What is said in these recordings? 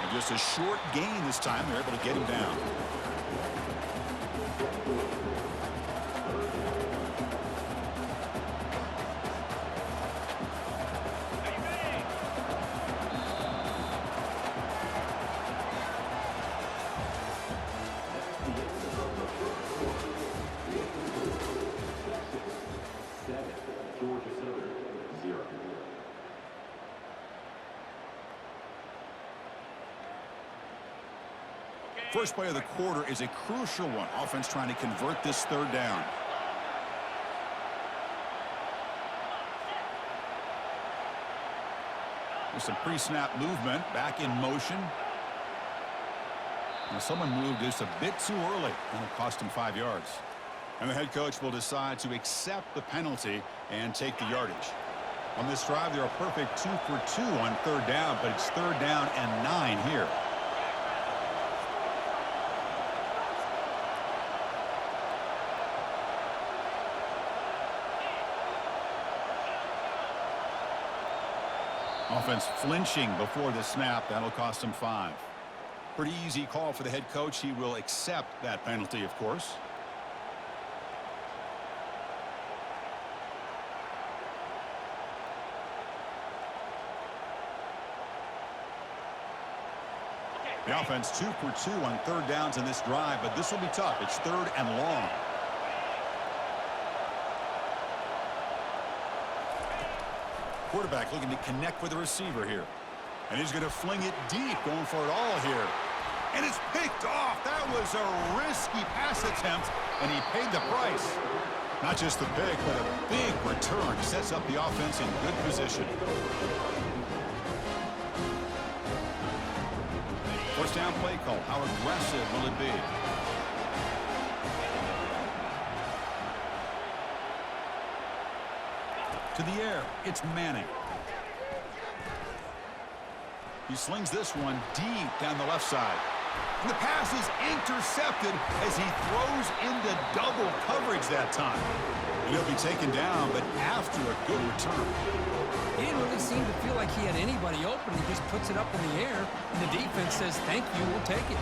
And just a short gain this time. They're able to get him down. First play of the quarter is a crucial one. Offense trying to convert this third down. There's some pre-snap movement. Back in motion. Now someone moved just a bit too early, and it cost him 5 yards. And the head coach will decide to accept the penalty and take the yardage. On this drive, they're a perfect 2 for 2 on third down, but it's third down and 9 here. Offense flinching before the snap. That'll cost him 5. Pretty easy call for the head coach. He will accept that penalty, of course. The offense 2 for 2 on third downs in this drive, but this will be tough. It's third and long. Quarterback looking to connect with the receiver here. And he's going to fling it deep, going for it all here. And it's picked off. That was a risky pass attempt, and he paid the price. Not just the pick, but a big return. Sets up the offense in good position. First down play call. How aggressive will it be? To the air, it's Manning. He slings this one deep down the left side. And the pass is intercepted as he throws into double coverage that time. And he'll be taken down, but after a good return. He didn't really seem to feel like he had anybody open. He just puts it up in the air, and the defense says, thank you, we'll take it.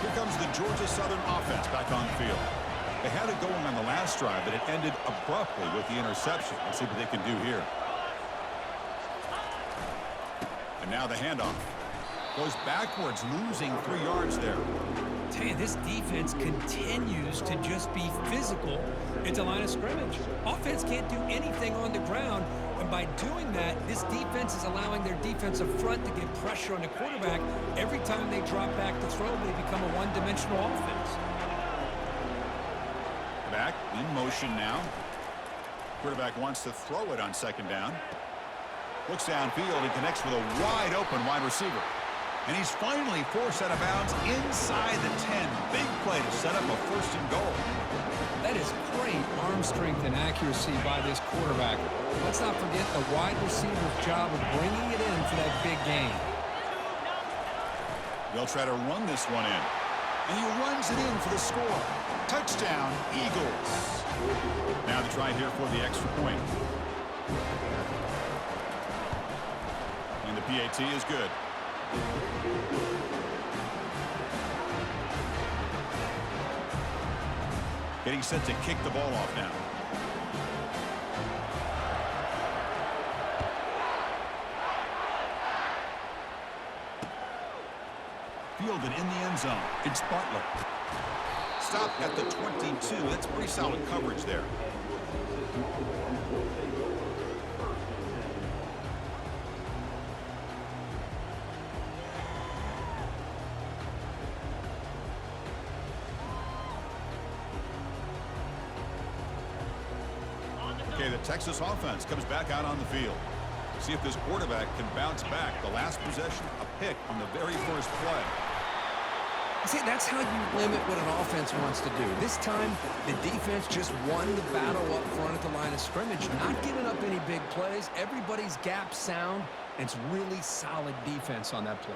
Here comes the Georgia Southern offense back on the field. They had it going on the last drive, but it ended abruptly with the interception. Let's see what they can do here. And now the handoff. Goes backwards, losing 3 yards there. Tell you, this defense continues to just be physical at the line of scrimmage. Offense can't do anything on the ground, and by doing that, this defense is allowing their defensive front to get pressure on the quarterback. Every time they drop back to throw, they become a one-dimensional offense. Back in motion now. Quarterback wants to throw it on second down. Looks downfield and connects with a wide open wide receiver. And he's finally forced out of bounds inside the 10. Big play to set up a first and goal. That is great arm strength and accuracy by this quarterback. Let's not forget the wide receiver's job of bringing it in for that big gain. They'll try to run this one in. And he runs it in for the score. Touchdown, Eagles. Now the try here for the extra point. And the PAT is good. Getting set to kick the ball off now. Fielded in the end zone. It's Butler. Stopped at the 22. That's pretty solid coverage there. Okay, the Texas offense comes back out on the field. See if this quarterback can bounce back. The last possession, a pick on the very first play. See, that's how you limit what an offense wants to do. This time, the defense just won the battle up front at the line of scrimmage, not giving up any big plays. Everybody's gap sound, and it's really solid defense on that play.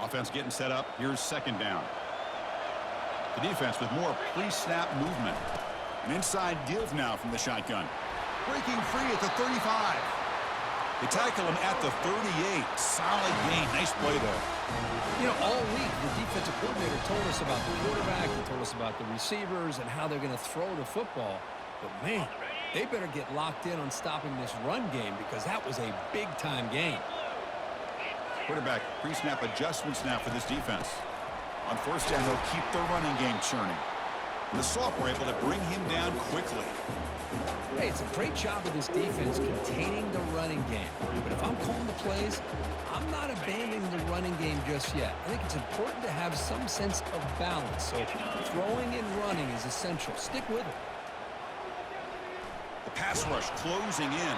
Offense getting set up. Here's second down. The defense with more pre-snap movement. An inside give now from the shotgun. Breaking free at the 35. They tackle him at the 38. Solid gain. Nice play there. You know, all week, the defensive coordinator told us about the quarterback. He told us about the receivers and how they're going to throw the football. But, man, they better get locked in on stopping this run game because that was a big-time gain. Quarterback pre-snap adjustments now for this defense. On first down, they'll keep their running game churning. And the sophomore able to bring him down quickly. Hey, it's a great job of this defense containing the running game. But if I'm calling the plays, I'm not abandoning the running game just yet. I think it's important to have some sense of balance. So throwing and running is essential. Stick with it. The pass rush closing in.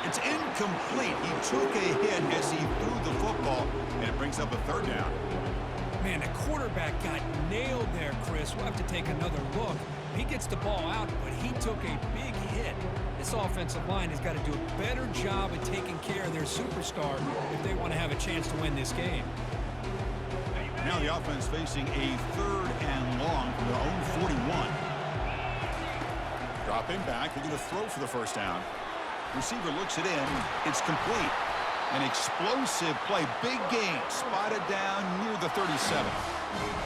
It's incomplete. He took a hit as he threw the football, and it brings up a third down. Man, the quarterback got nailed there, Chris. We'll have to take another look. He gets the ball out, but he took a big hit. This offensive line has got to do a better job of taking care of their superstar if they want to have a chance to win this game. Now the offense facing a third and long from their own 41. Dropping back, they're going to throw for the first down. Receiver looks it in. It's complete. An explosive play. Big gain. Spotted down near the 37.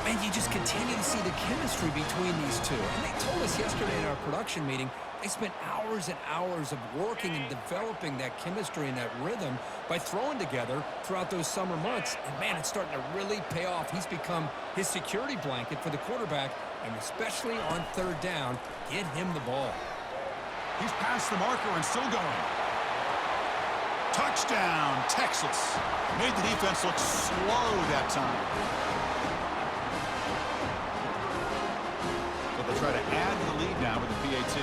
And you just continue to see the chemistry between these two. And they told us yesterday in our production meeting, they spent hours and hours of working and developing that chemistry and that rhythm by throwing together throughout those summer months. And, man, it's starting to really pay off. He's become his security blanket for the quarterback, and especially on third down, get him the ball. He's past the marker and still going. Touchdown, Texas. Made the defense look slow that time. But they'll try to add to the lead now with the PAT.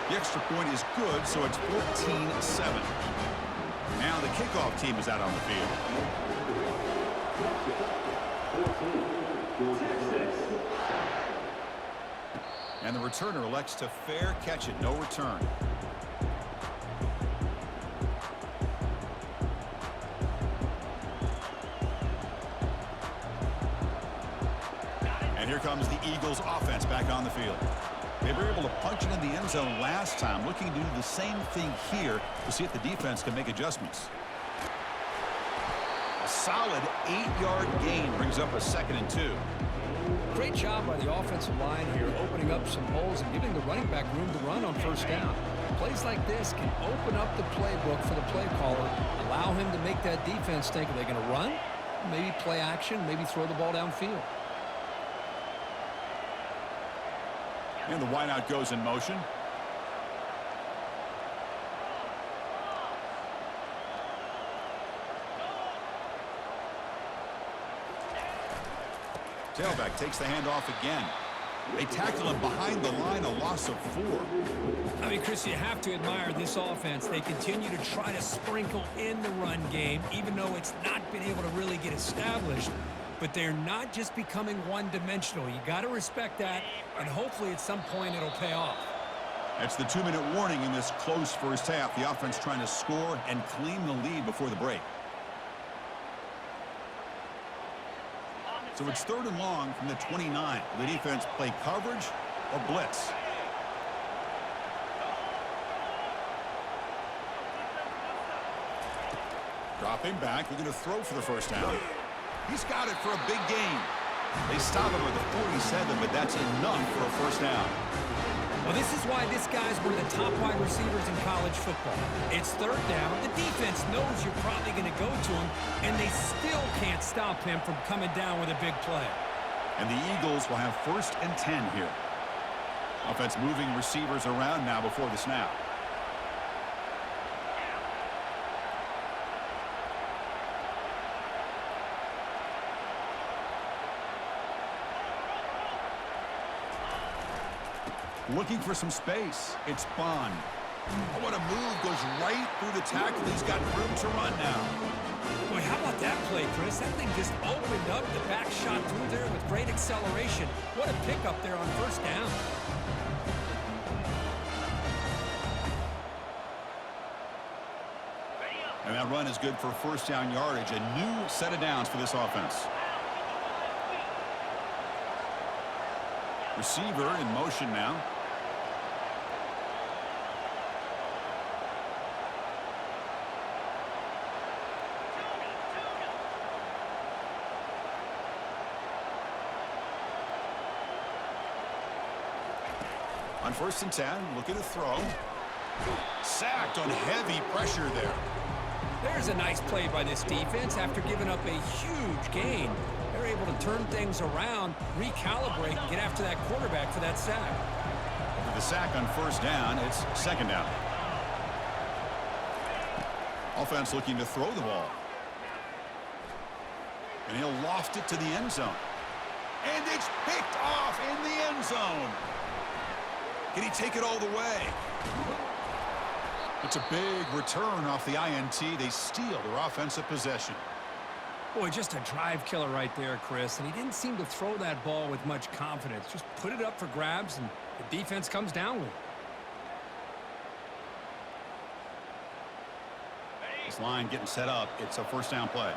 The extra point is good, so it's 14-7. Now the kickoff team is out on the field. And the returner elects to fair catch it, no return. And here comes the Eagles offense back on the field. They were able to punch it in the end zone last time, looking to do the same thing here to see if the defense can make adjustments. A solid 8-yard gain brings up a 2nd and 2. Great job by the offensive line here, opening up some holes and giving the running back room to run on first down. Plays like this can open up the playbook for the play caller, allow him to make that defense think, are they going to run? Maybe play action, maybe throw the ball downfield. And the wideout goes in motion. Tailback takes the handoff again. They tackle him behind the line, a loss of 4. I mean, Chris, you have to admire this offense. They continue to try to sprinkle in the run game, even though it's not been able to really get established. But they're not just becoming one-dimensional. You got to respect that, and hopefully at some point it'll pay off. That's the 2-minute warning in this close first half. The offense trying to score and claim the lead before the break. So it's 3rd and long from the 29. Will the defense play coverage or blitz? Dropping back. They're going to throw for the first down. He's got it for a big gain. They stop him with the 47, but that's enough for a first down. Well, this is why this guy's one of the top wide receivers in college football. It's 3rd down. The defense knows you're probably going to go to him, and they still can't stop him from coming down with a big play. And the Eagles will have 1st and 10 here. Offense moving receivers around now before the snap. Looking for some space. It's Bond. Oh, what a move. Goes right through the tackle. He's got room to run now. Boy, how about that play, Chris? That thing just opened up. The back shot through there with great acceleration. What a pickup there on first down. And that run is good for first down yardage. A new set of downs for this offense. Receiver in motion now. On 1st and 10, looking to throw. Sacked on heavy pressure there. There's a nice play by this defense after giving up a huge gain. They're able to turn things around, recalibrate, and get after that quarterback for that sack. With the sack on 1st down, it's 2nd down. Offense looking to throw the ball. And he'll loft it to the end zone. And it's picked off in the end zone. Can he take it all the way? It's a big return off the INT. They steal their offensive possession. Boy, just a drive killer right there, Chris. And he didn't seem to throw that ball with much confidence. Just put it up for grabs, and the defense comes down with it. This line getting set up. It's a 1st down play.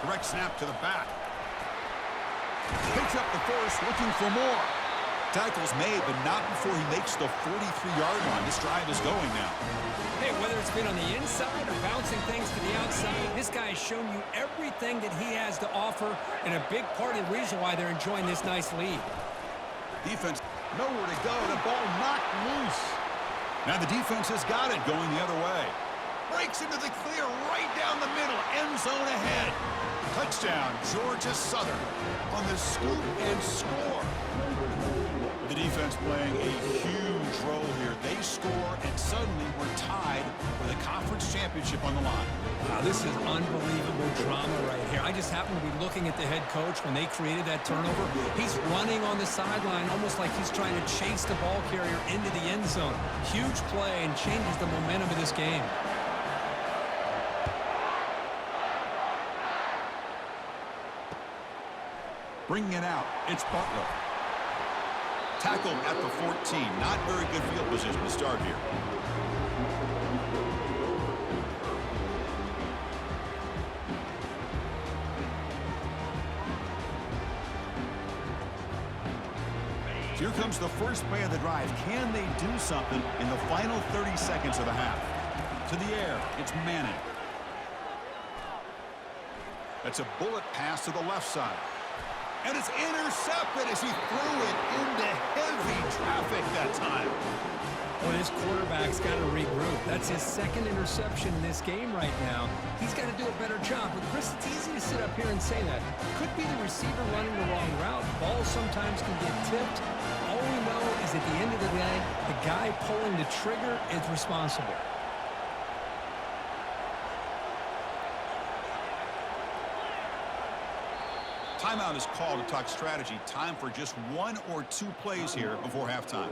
Direct snap to the back. Picks up the 1st, looking for more. Tackle's made, but not before he makes the 43-yard line. This drive is going now. Hey, whether it's been on the inside or bouncing things to the outside, this guy has shown you everything that he has to offer, and a big part of the reason why they're enjoying this nice lead. Defense, nowhere to go. The ball knocked loose. Now the defense has got it going the other way. Breaks into the clear right down the middle. End zone ahead. Touchdown, Georgia Southern on the scoop and score. The defense playing a huge role here. They score, and suddenly we're tied with a conference championship on the line. Wow, this is unbelievable drama right here. I just happened to be looking at the head coach when they created that turnover. He's running on the sideline almost like he's trying to chase the ball carrier into the end zone. Huge play and changes the momentum of this game. Bringing it out, it's Butler. Tackled at the 14. Not very good field position to start here. Here comes the first play of the drive. Can they do something in the final 30 seconds of the half? To the air, it's Manning. That's a bullet pass to the left side. And it's intercepted as he threw it into heavy traffic that time. Well, this quarterback's got to regroup. That's his 2nd interception in this game right now. He's got to do a better job. But, Chris, it's easy to sit up here and say that. Could be the receiver running the wrong route. Balls sometimes can get tipped. All we know is at the end of the day, the guy pulling the trigger is responsible. Timeout is called to talk strategy. Time for just 1 or 2 plays here before halftime.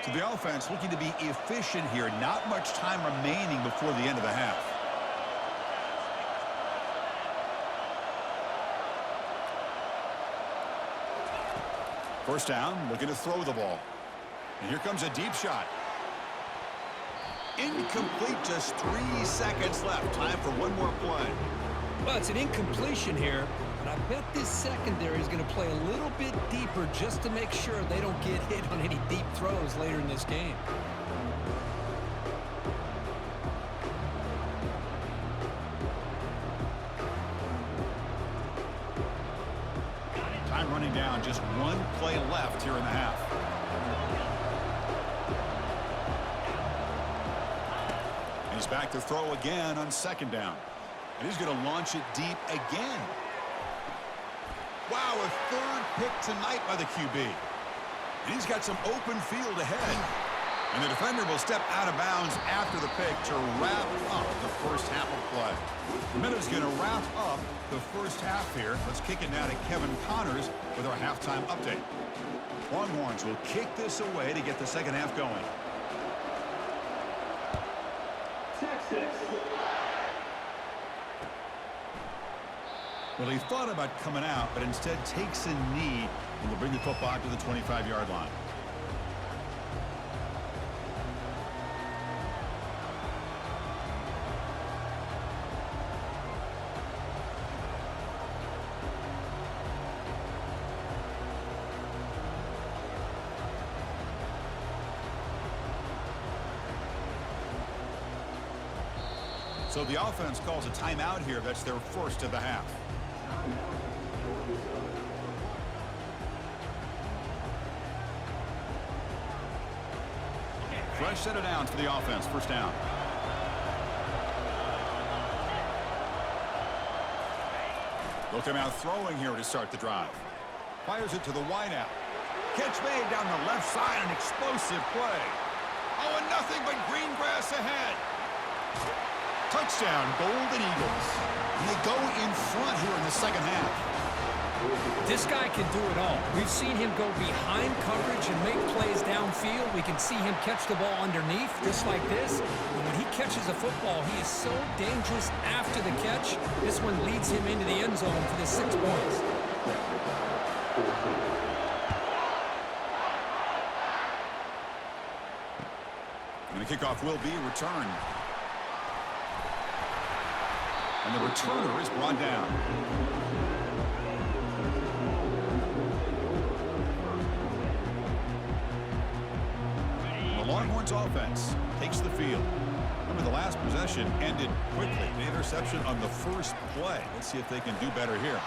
So the offense looking to be efficient here. Not much time remaining before the end of the half. First down, looking to throw the ball. And here comes a deep shot. Incomplete, just 3 seconds left. Time for one more play. Well, it's an incompletion here, but I bet this secondary is going to play a little bit deeper just to make sure they don't get hit on any deep throws later in this game. Time running down, just 1 play left here in the half. He's back to throw again on 2nd down. And he's going to launch it deep again. Wow, a 3rd pick tonight by the QB. And he's got some open field ahead. And the defender will step out of bounds after the pick to wrap up the first half of play. The Minnows going to wrap up the first half here. Let's kick it now to Kevin Connors with our halftime update. Longhorns will kick this away to get the second half going. Well, he thought about coming out, but instead takes a knee and will bring the football to the 25-yard line. So the offense calls a timeout here. That's their first of the half. Fresh set of downs for the offense. First down. They'll come out throwing here to start the drive. Fires it to the wideout. Catch made down the left side. An explosive play. Oh, and nothing but green grass ahead. Touchdown, Golden Eagles. And they go in front here in the second half. This guy can do it all. We've seen him go behind coverage and make plays downfield. We can see him catch the ball underneath, just like this. And when he catches a football, he is so dangerous after the catch. This one leads him into the end zone for the 6 points. And the kickoff will be returned. And the returner is brought down. The Longhorns offense takes the field. Remember, the last possession ended quickly. The interception on the first play. Let's see if they can do better here.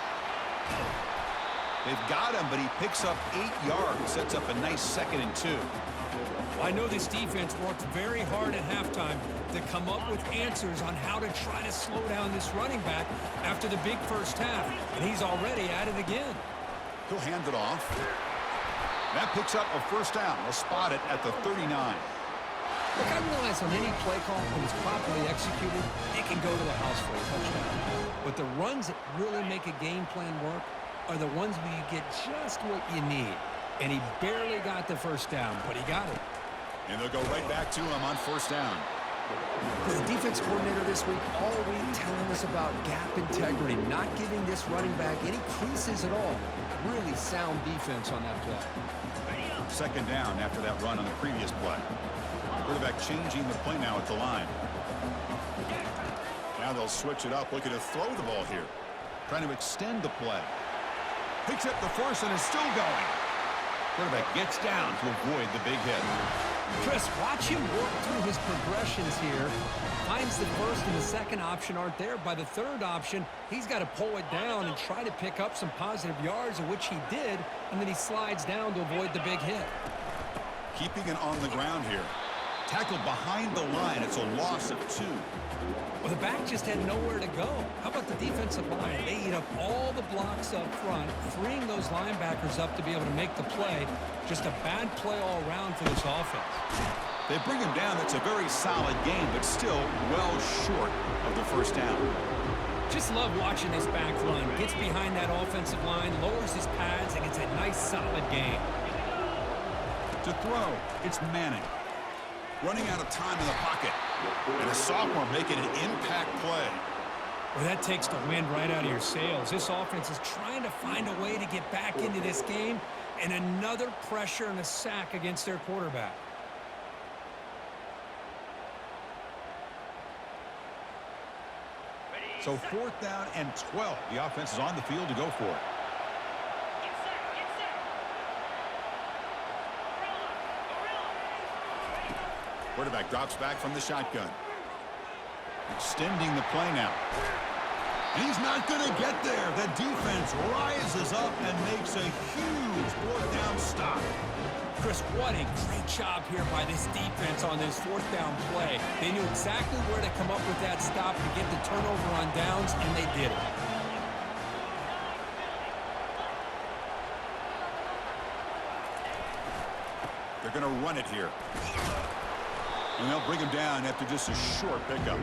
They've got him, but he picks up 8 yards. Sets up a nice 2nd and 2. I know this defense worked very hard at halftime to come up with answers on how to try to slow down this running back after the big first half, and he's already at it again. He'll hand it off. That picks up a first down. They'll spot it at the 39. Look, I realize on any play call, when it's properly executed, it can go to the house for a touchdown. But the runs that really make a game plan work are the ones where you get just what you need. And he barely got the first down, but he got it. And they'll go right back to him on first down. The defense coordinator this week all week telling us about gap integrity, not giving this running back any creases at all. Really sound defense on that play. Second down after that run on the previous play. Quarterback changing the play now at the line. Now they'll switch it up, looking to throw the ball here. Trying to extend the play. Picks up the force and is still going. Quarterback gets down to avoid the big hit. Chris, watch him work through his progressions here. Finds the first and the second option aren't there. By the third option, he's got to pull it down and try to pick up some positive yards, of which he did, and then he slides down to avoid the big hit. Keeping it on the ground here. Tackled behind the line. It's a loss of 2. Well, the back just had nowhere to go. How about the defensive line? They eat up all the blocks up front, freeing those linebackers up to be able to make the play. Just a bad play all around for this offense. They bring him down. That's a very solid game, but still well short of the first down. Just love watching this back run. Gets behind that offensive line, lowers his pads, and gets a nice solid game. To throw, it's Manning. Running out of time in the pocket. And a sophomore making an impact play. Well, that takes the wind right out of your sails. This offense is trying to find a way to get back into this game, and another pressure and a sack against their quarterback. So 4th down and 12. The offense is on the field to go for it. Quarterback drops back from the shotgun. Extending the play now. And he's not going to get there. The defense rises up and makes a huge 4th down stop. Chris, what a great job here by this defense on this 4th down play. They knew exactly where to come up with that stop to get the turnover on downs, and they did it. They're going to run it here. And they'll bring him down after just a short pickup.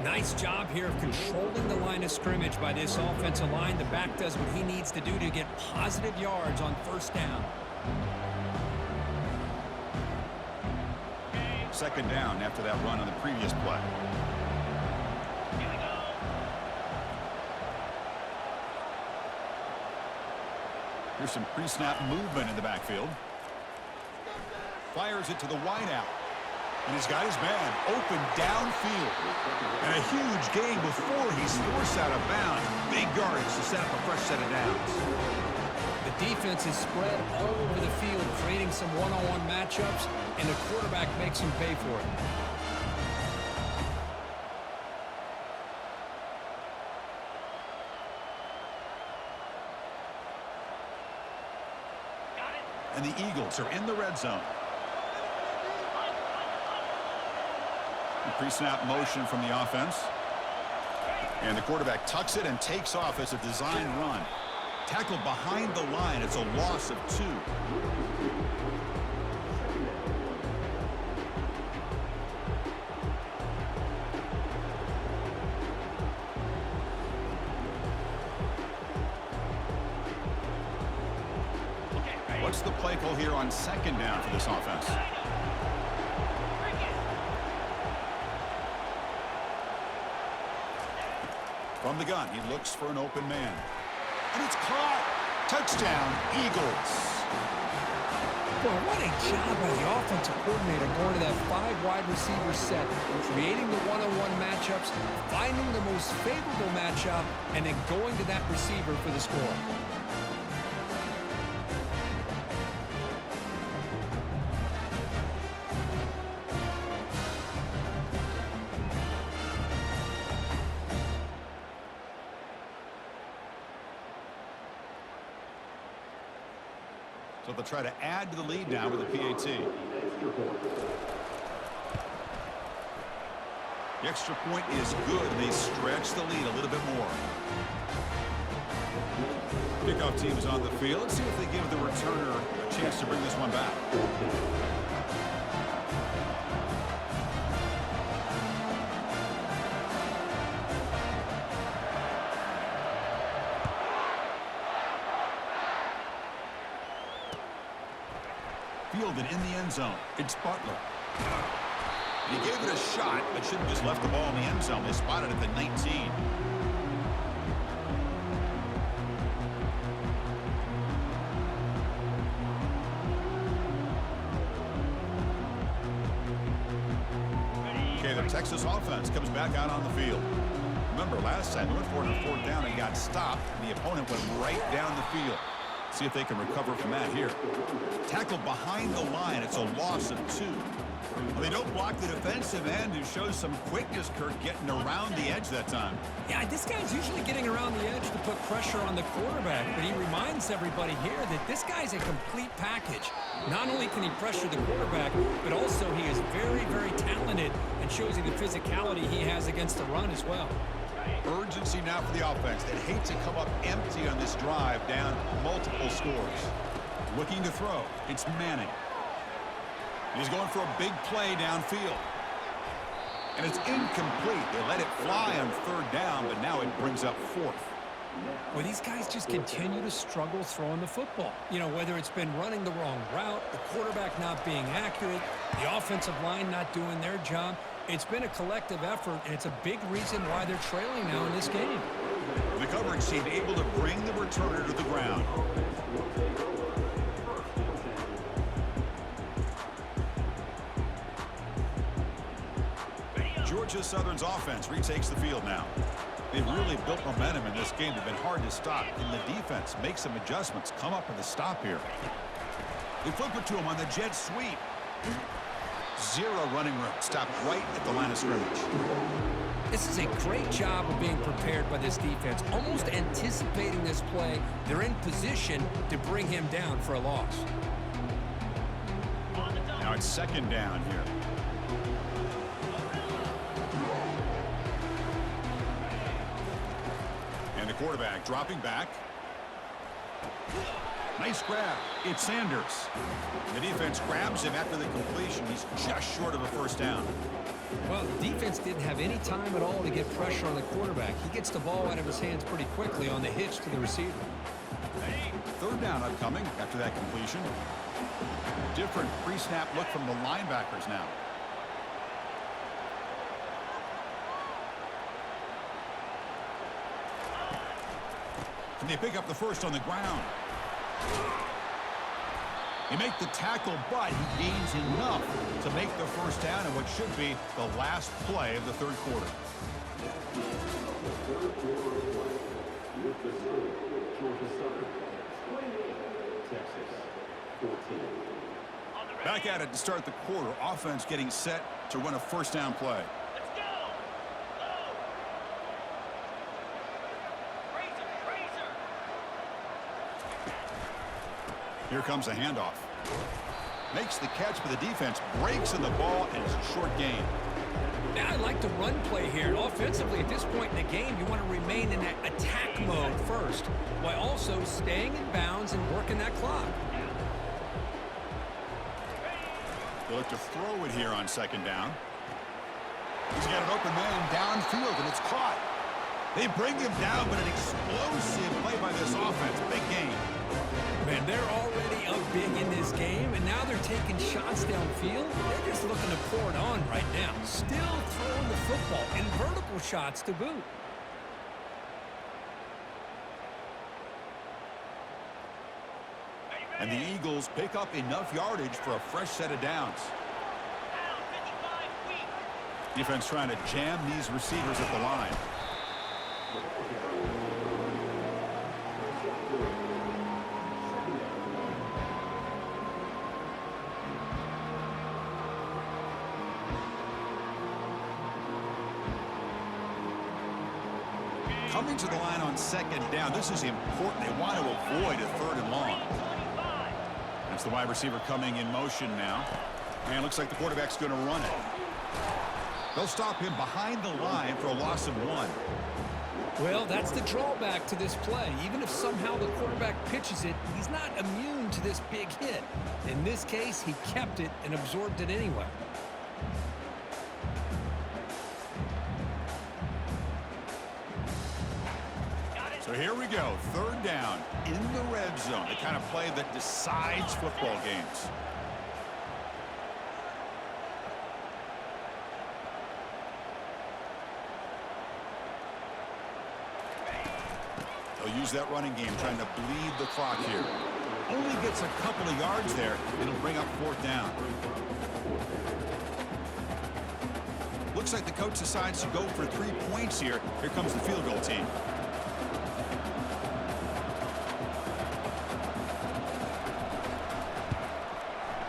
Nice job here of controlling the line of scrimmage by this offensive line. The back does what he needs to do to get positive yards on first down. Second down after that run on the previous play. Here's some pre-snap movement in the backfield. Fires it to the wideout. And he's got his man open downfield. And a huge gain before he's forced out of bounds. Big yards to set up a fresh set of downs. The defense is spread all over the field, creating some one-on-one matchups, and the quarterback makes him pay for it. And the Eagles are in the red zone. Pre-snap motion from the offense. And the quarterback tucks it and takes off as a design run. Tackled behind the line. It's a loss of 2. What's the play call here on second down for this offense? From the gun, he looks for an open man. And it's caught. Touchdown, Eagles. Boy, what a job by the offensive coordinator going to that 5 wide receiver set, creating the one-on-one matchups, finding the most favorable matchup, and then going to that receiver for the score. So they'll try to add to the lead now with a PAT. The extra point is good, and they stretch the lead a little bit more. Kickoff team is on the field. Let's see if they give the returner a chance to bring this one back. Fielded in the end zone. It's Butler. He gave it a shot, but should have just left the ball in the end zone. They spotted it at the 19. Okay, the Texas offense comes back out on the field. Remember, last time they went for it on 4th down and got stopped, and the opponent went right down the field. See if they can recover from that here. Tackled behind the line. It's a loss of 2. Well, they don't block the defensive end, who shows some quickness, Kirk, getting around the edge that time. Yeah, this guy's usually getting around the edge to put pressure on the quarterback, but he reminds everybody here that this guy's a complete package. Not only can he pressure the quarterback, but also he is very, very talented and shows you the physicality he has against the run as well. Urgency now for the offense. They'd hate to come up empty on this drive, down multiple scores. Looking to throw. It's Manning. He's going for a big play downfield. And it's incomplete. They let it fly on 3rd down, but now it brings up 4th. Well, these guys just continue to struggle throwing the football. You know, whether it's been running the wrong route, the quarterback not being accurate, the offensive line not doing their job. It's been a collective effort, and it's a big reason why they're trailing now in this game. The coverage team able to bring the returner to the ground. Georgia Southern's offense retakes the field now. They've really built momentum in this game. They've been hard to stop. Can the defense make some adjustments, come up with a stop here? They flip it to him on the jet sweep. 0 running room. Stopped right at the line of scrimmage. This is a great job of being prepared by this defense, almost anticipating this play. They're in position to bring him down for a loss. Now it's 2nd down here. And the quarterback dropping back. Nice grab. It's Sanders. The defense grabs him after the completion. He's just short of a 1st down. Well, the defense didn't have any time at all to get pressure on the quarterback. He gets the ball out of his hands pretty quickly on the hitch to the receiver. 3rd down upcoming after that completion. Different pre-snap look from the linebackers now. Can they pick up the 1st on the ground? He make the tackle, but he gains enough to make the 1st down in what should be the last play of the 3rd quarter. Back at it to start the quarter. Offense getting set to run a 1st down play. Here comes a handoff. Makes the catch, but the defense breaks in the ball, and it's a short gain. Now I like the run play here. Offensively, at this point in the game, you want to remain in that attack mode first, while also staying in bounds and working that clock. They look to throw it here on second down. He's got an open man downfield, and it's caught. They bring him down, but an explosive play by this offense. Big game. Man, they're already up big in this game, and now they're taking shots downfield. They're just looking to pour it on right now. Still throwing the football, and vertical shots to boot. And the Eagles pick up enough yardage for a fresh set of downs. Defense trying to jam these receivers at the line. Coming to the line on second down, this is important. They want to avoid a third and long. That's the wide receiver coming in motion now. And it looks like the quarterback's going to run it. They'll stop him behind the line for a loss of 1. Well, that's the drawback to this play. Even if somehow the quarterback pitches it, he's not immune to this big hit. In this case, he kept it and absorbed it anyway. So here we go, third down in the red zone, the kind of play that decides football games. They'll use that running game, trying to bleed the clock here. Only gets a couple of yards there. It'll bring up fourth down. Looks like the coach decides to go for 3 points here. Here comes the field goal team.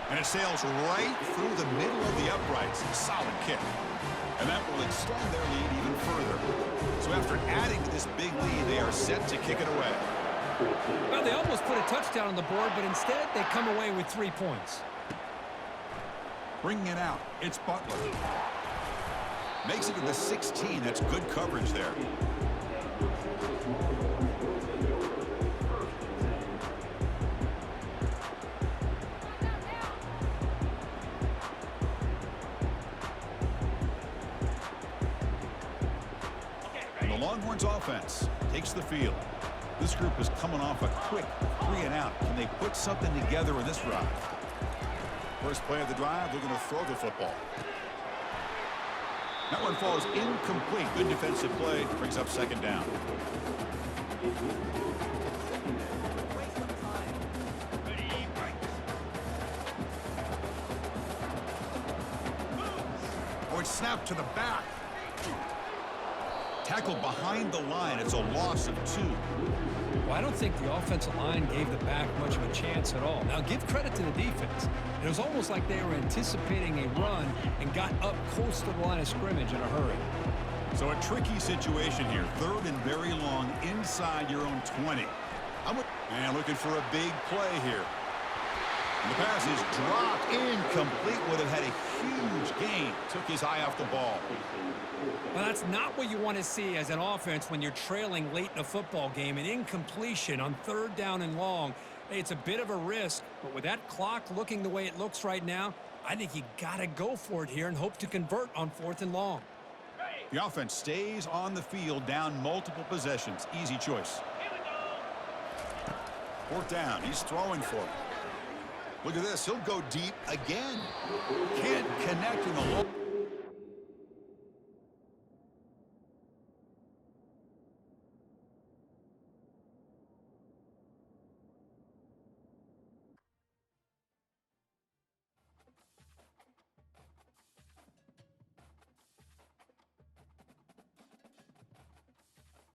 And it sails right through the middle of the uprights. Solid kick. And that will extend their lead even further. So after adding to this big lead, they are set to kick it away. Well, they almost put a touchdown on the board, but instead they come away with 3 points. Bringing it out, it's Butler. Makes it to the 16. That's good coverage there. Longhorns offense takes the field. This group is coming off a quick 3-and-out. Can they put something together in this drive? First play of the drive, they're going to throw the football. That one falls incomplete. Good defensive play. Brings up second down. Oh, it's snapped to the back. Tackled behind the line. It's a loss of 2. Well, I don't think the offensive line gave the back much of a chance at all. Now, give credit to the defense. It was almost like they were anticipating a run and got up close to the line of scrimmage in a hurry. So a tricky situation here. Third and very long inside your own 20. And looking for a big play here. And the pass is dropped incomplete. Would have had a huge gain. Took his eye off the ball. Well, that's not what you want to see as an offense when you're trailing late in a football game. An incompletion on third down and long. Hey, it's a bit of a risk, but with that clock looking the way it looks right now, I think you got to go for it here and hope to convert on fourth and long. The offense stays on the field down multiple possessions. Easy choice. Fourth down. He's throwing for it. Look at this. He'll go deep again. Can't connect in the low.